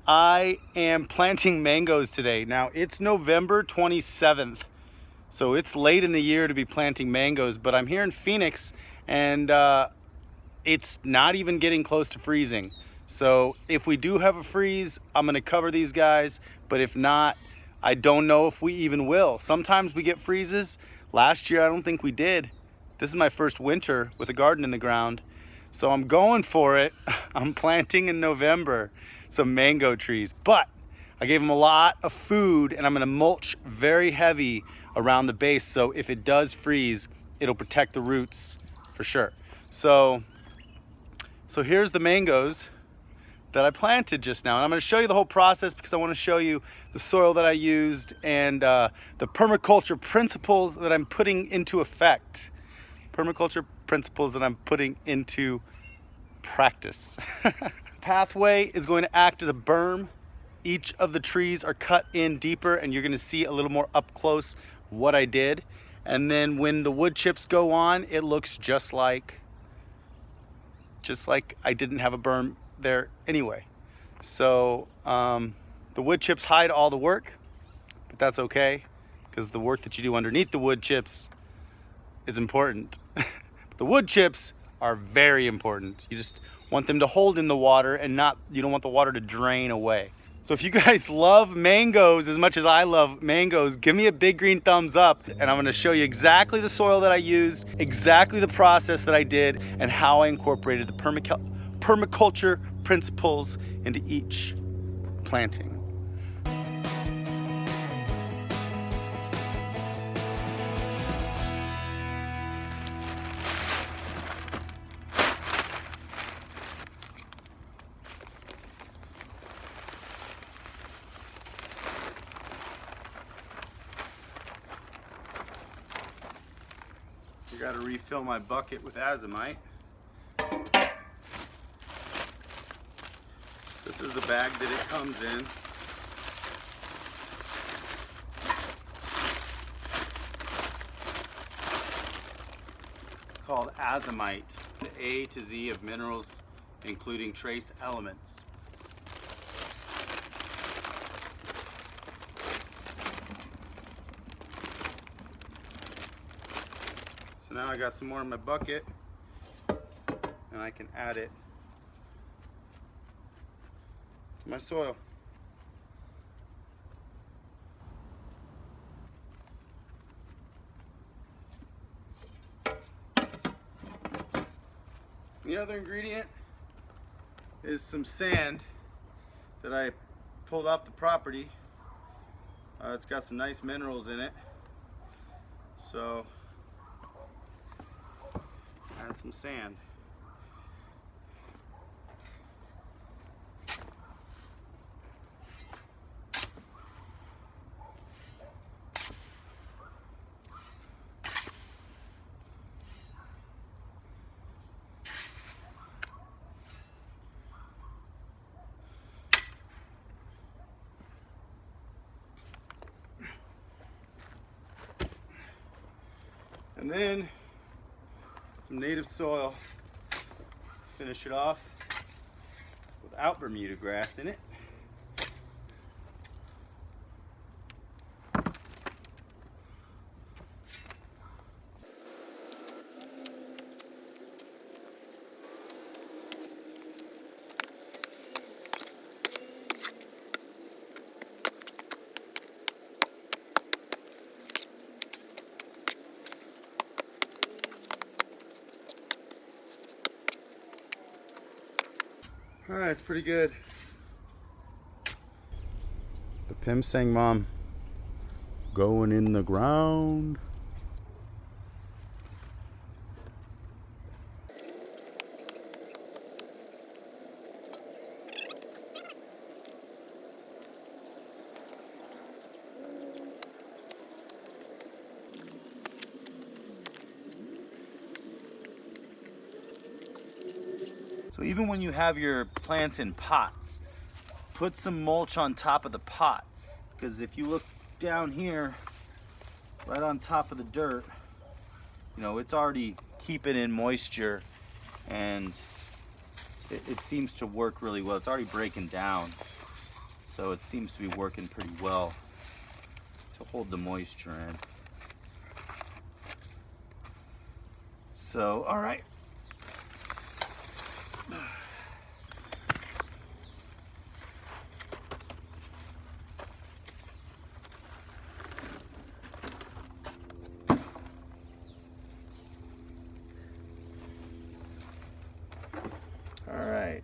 I am planting mangoes today. Now it's November 27th, so it's late in the year to be planting mangoes, but I'm here in Phoenix and it's not even getting close to freezing. So if we do have a freeze, I'm gonna cover these guys, but if not, I don't know if we even will. Sometimes we get freezes. Last year, I don't think we did. This is my first winter with a garden in the ground. So I'm going for it. I'm planting in November some mango trees, but I gave them a lot of food and I'm gonna mulch very heavy around the base. So if it does freeze, it'll protect the roots for sure. So here's the mangoes that I planted just now. And I'm gonna show you the whole process because I wanna show you the soil that I used and the permaculture principles that I'm putting into effect. Permaculture principles that I'm putting into practice. Pathway is going to act as a berm. Each of the trees are cut in deeper and you're gonna see a little more up close what I did. And then when the wood chips go on, it looks just like I didn't have a berm there anyway. So the wood chips hide all the work, but that's okay because the work that you do underneath the wood chips is important. The wood chips are very important. You just want them to hold in the water and you don't want the water to drain away. So if you guys love mangoes as much as I love mangoes, give me a big green thumbs up and I'm gonna show you exactly the soil that I used, exactly the process that I did, and how I incorporated the permaculture principles into each planting. I gotta refill my bucket with azomite. This is the bag that it comes in. It's called azomite, the A to Z of minerals, including trace elements. So now I got some more in my bucket and I can add it to my soil. The other ingredient is some sand that I pulled off the property. It's got some nice minerals in it. So add some sand. And then some native soil. Finish it off without Bermuda grass in it. All right, it's pretty good. The Pim Sang Mom going in the ground. So even when you have your plants in pots, put some mulch on top of the pot, because if you look down here, right on top of the dirt, you know, it's already keeping in moisture and it seems to work really well. It's already breaking down. So it seems to be working pretty well to hold the moisture in. So, all right. All right.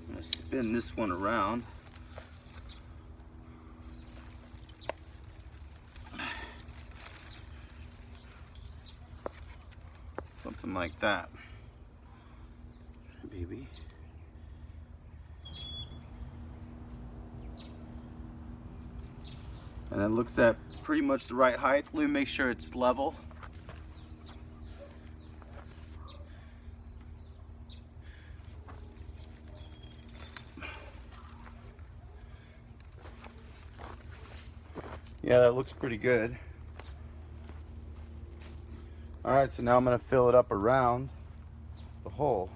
I'm gonna spin this one around. Something like that, maybe. And it looks at pretty much the right height. Let me make sure it's level. Yeah, that looks pretty good. All right, so now I'm gonna fill it up around the hole.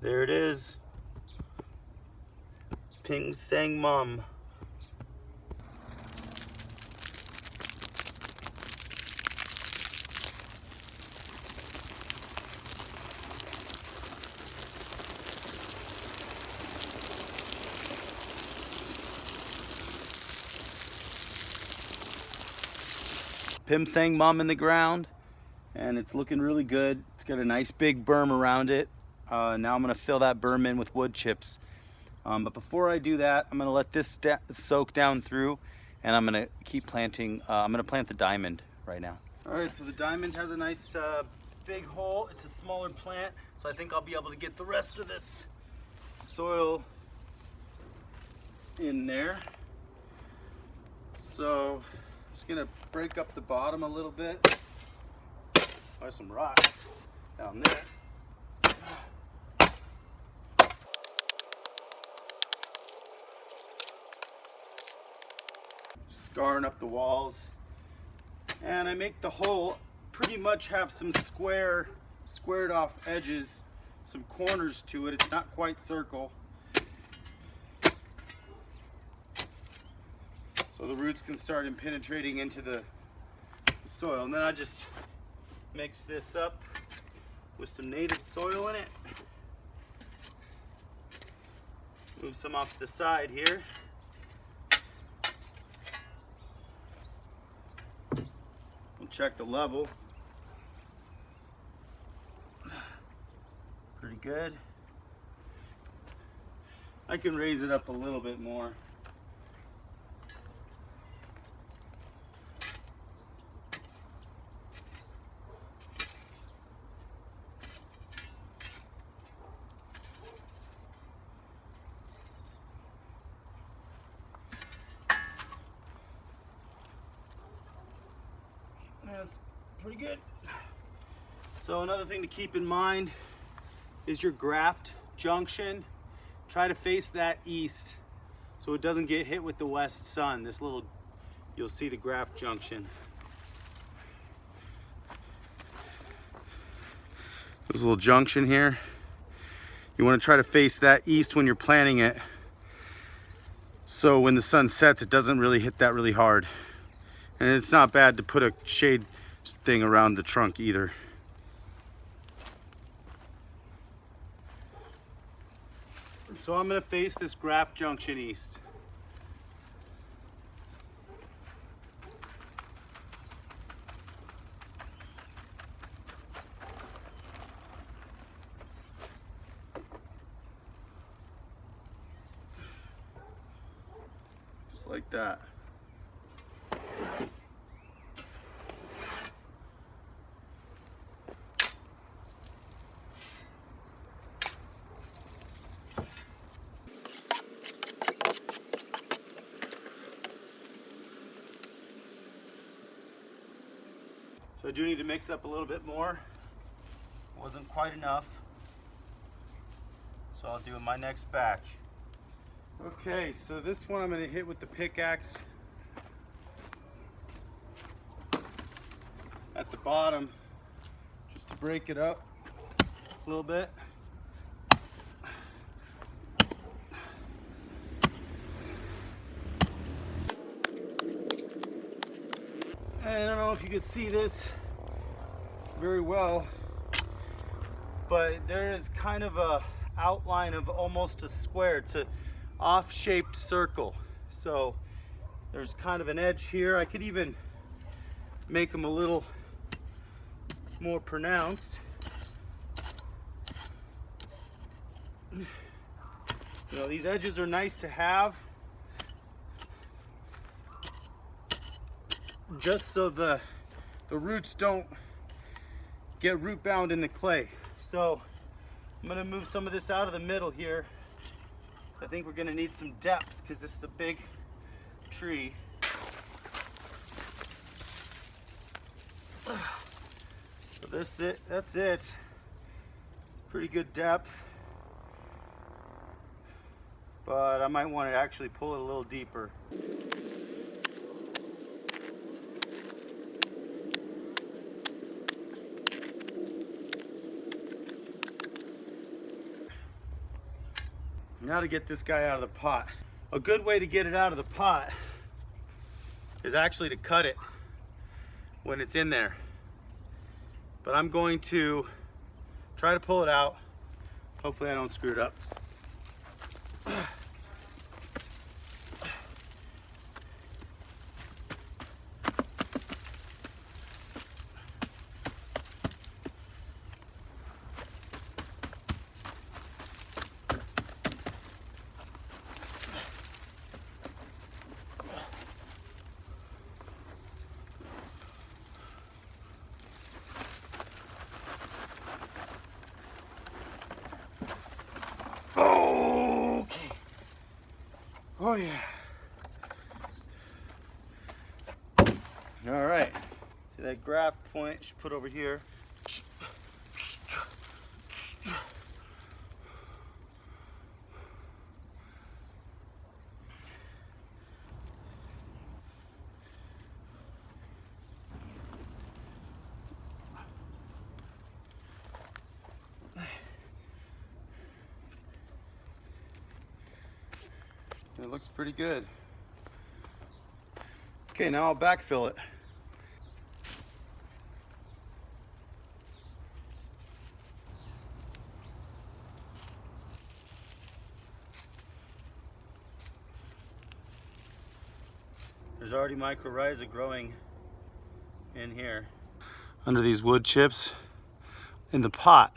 There it is. Ping Sang Mum. Pim Sang Mum in the ground, and it's looking really good. It's got a nice big berm around it. Now I'm gonna fill that berm in with wood chips. But before I do that, I'm gonna let this soak down through, and I'm gonna keep planting. I'm gonna plant the diamond right now. All right, so the diamond has a nice big hole. It's a smaller plant, so I think I'll be able to get the rest of this soil in there. So I'm just gonna break up the bottom a little bit. There's some rocks down there. Scarring up the walls, and I make the hole pretty much have some squared off edges, some corners to it. It's not quite circle, so the roots can start penetrating into the soil. And then I just mix this up with some native soil in it. Move some off the side here. Check the level. Pretty good. I can raise it up a little bit more. That's pretty good. So another thing to keep in mind is your graft junction. Try to face that east so it doesn't get hit with the west sun. You'll see the graft junction. This little junction here, you want to try to face that east when you're planting it, so when the sun sets it doesn't really hit that really hard. And it's not bad to put a shade thing around the trunk either. So I'm going to face this graft junction east. Just like that. So I do need to mix up a little bit more. Wasn't quite enough. So I'll do in my next batch. Okay, so this one I'm going to hit with the pickaxe at the bottom just to break it up a little bit. And I don't know if you can see this very well, but there is kind of a outline of almost a square. It's an off-shaped circle. So there's kind of an edge here. I could even make them a little more pronounced. You know, these edges are nice to have, just so the roots don't get root bound in the clay. So I'm gonna move some of this out of the middle here. I think we're gonna need some depth because this is a big tree. So that's it. Pretty good depth. But I might want to actually pull it a little deeper. Now to get this guy out of the pot. A good way to get it out of the pot is actually to cut it when it's in there. But I'm going to try to pull it out. Hopefully I don't screw it up. Oh yeah. All right. So that graft point should put over here. It looks pretty good. Okay, now I'll backfill it. There's already mycorrhiza growing in here. Under these wood chips in the pot,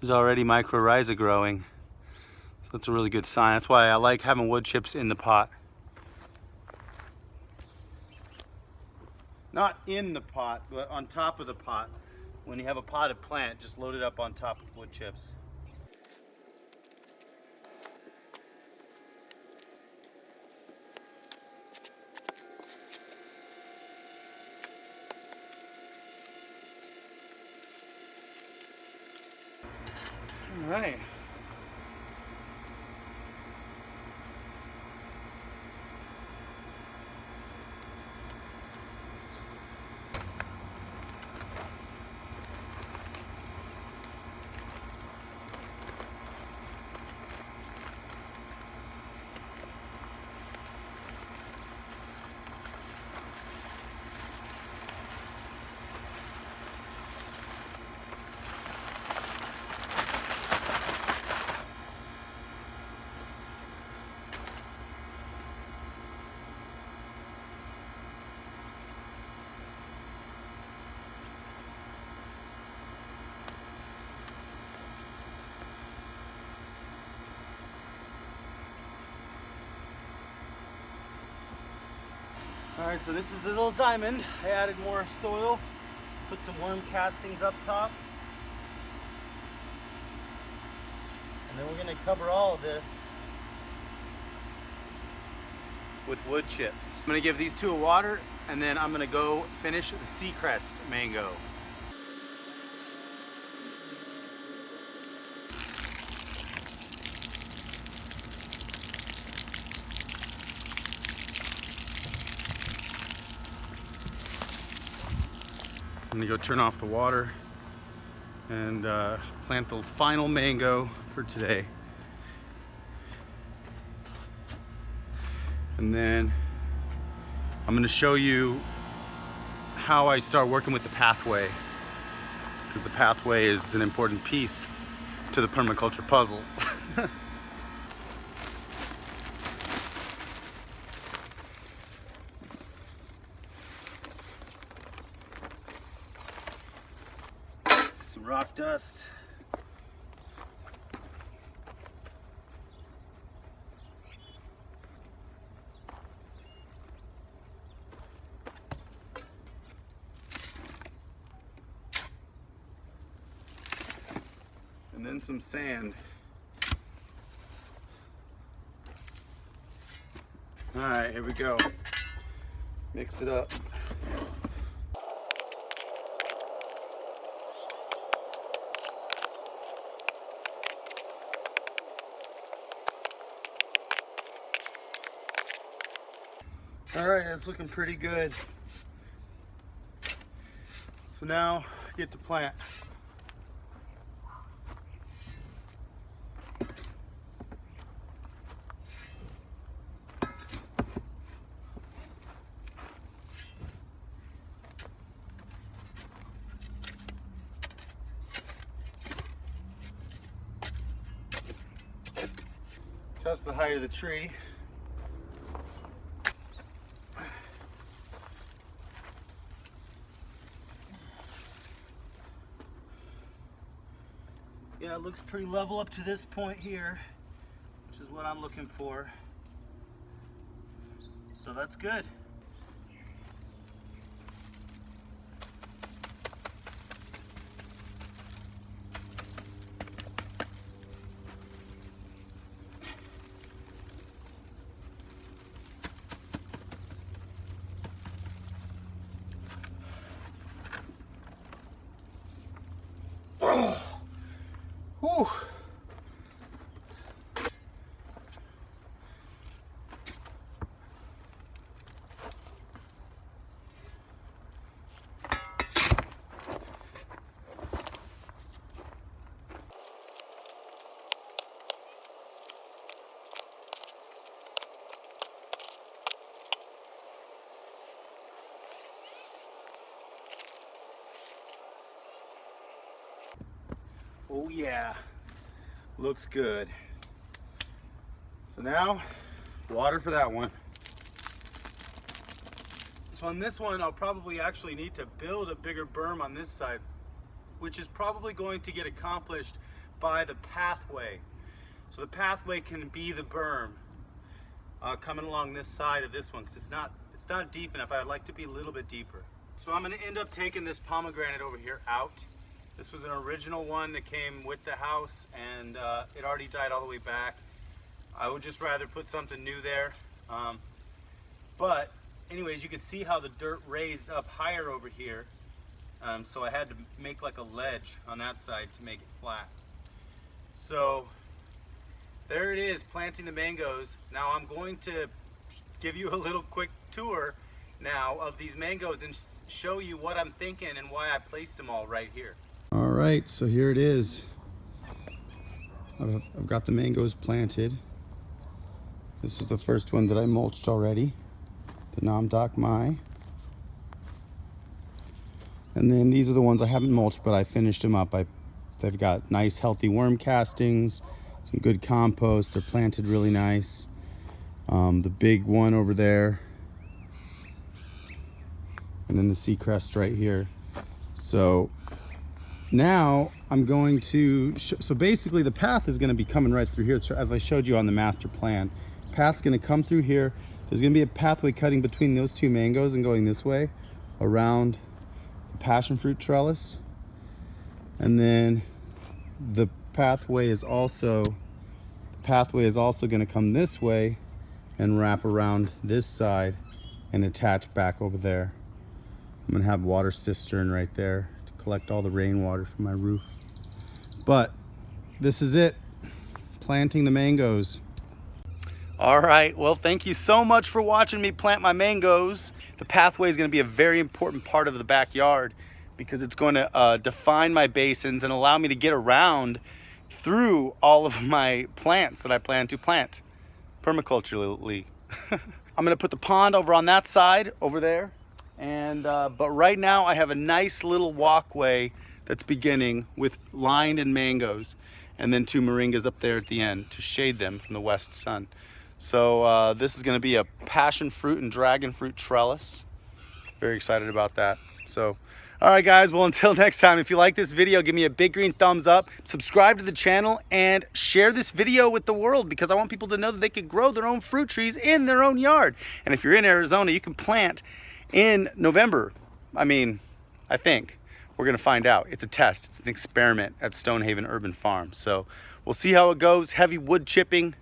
there's already mycorrhiza growing. So that's a really good sign. That's why I like having wood chips in the pot. Not in the pot, but on top of the pot. When you have a potted plant, just load it up on top of wood chips. All right. All right, so this is the little diamond. I added more soil, put some worm castings up top. And then we're gonna cover all of this with wood chips. I'm gonna give these two a water, and then I'm gonna go finish the Seacrest mango. I'm gonna go turn off the water and plant the final mango for today. And then I'm gonna show you how I start working with the pathway, because the pathway is an important piece to the permaculture puzzle. Some rock dust. And then some sand. All right, here we go. Mix it up. All right, that's looking pretty good. So now I get to plant. Test the height of the tree. Yeah, it looks pretty level up to this point here, which is what I'm looking for. So that's good. Whew. Oh yeah, looks good. So now, water for that one. So on this one, I'll probably actually need to build a bigger berm on this side, which is probably going to get accomplished by the pathway. So the pathway can be the berm coming along this side of this one, because it's not deep enough. I'd like to be a little bit deeper. So I'm gonna end up taking this pomegranate over here out. This was an original one that came with the house, and it already died all the way back. I would just rather put something new there. But anyways, you can see how the dirt raised up higher over here. So I had to make like a ledge on that side to make it flat. So there it is, planting the mangoes. Now I'm going to give you a little quick tour now of these mangoes and show you what I'm thinking and why I placed them all right here. All right, so here it is. I've got the mangoes planted. This is the first one that I mulched already, the Nam Dak Mai. And then these are the ones I haven't mulched, but I finished them up. They've got nice healthy worm castings, some good compost. They're planted really nice. The big one over there, and then the Seacrest right here. So now I'm going to, so basically the path is going to be coming right through here, as I showed you on the master plan. Path's going to come through here. There's going to be a pathway cutting between those two mangoes and going this way around the passion fruit trellis. And then the pathway is also going to come this way and wrap around this side and attach back over there. I'm gonna have water cistern right there to collect all the rainwater from my roof. But this is it, planting the mangoes. All right, well, thank you so much for watching me plant my mangoes. The pathway is gonna be a very important part of the backyard because it's going to define my basins and allow me to get around through all of my plants that I plan to plant permaculturally. I'm gonna put the pond over on that side over there. And but right now I have a nice little walkway that's beginning with lined in mangoes, and then 2 moringas up there at the end to shade them from the west sun. So this is going to be a passion fruit and dragon fruit trellis. Very excited about that. So all right guys, well, until next time, if you like this video, give me a big green thumbs up, subscribe to the channel, and share this video with the world, because I want people to know that they can grow their own fruit trees in their own yard. And if you're in Arizona, you can plant in November. I mean, I think we're gonna find out. It's a test, it's an experiment at Stonehaven Urban Farm. So we'll see how it goes. Heavy wood chipping,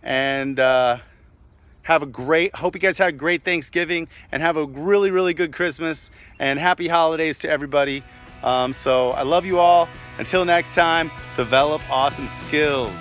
and have a great, hope you guys had a great Thanksgiving, and have a really, really good Christmas, and happy holidays to everybody. So I love you all. Until next time, develop awesome skills.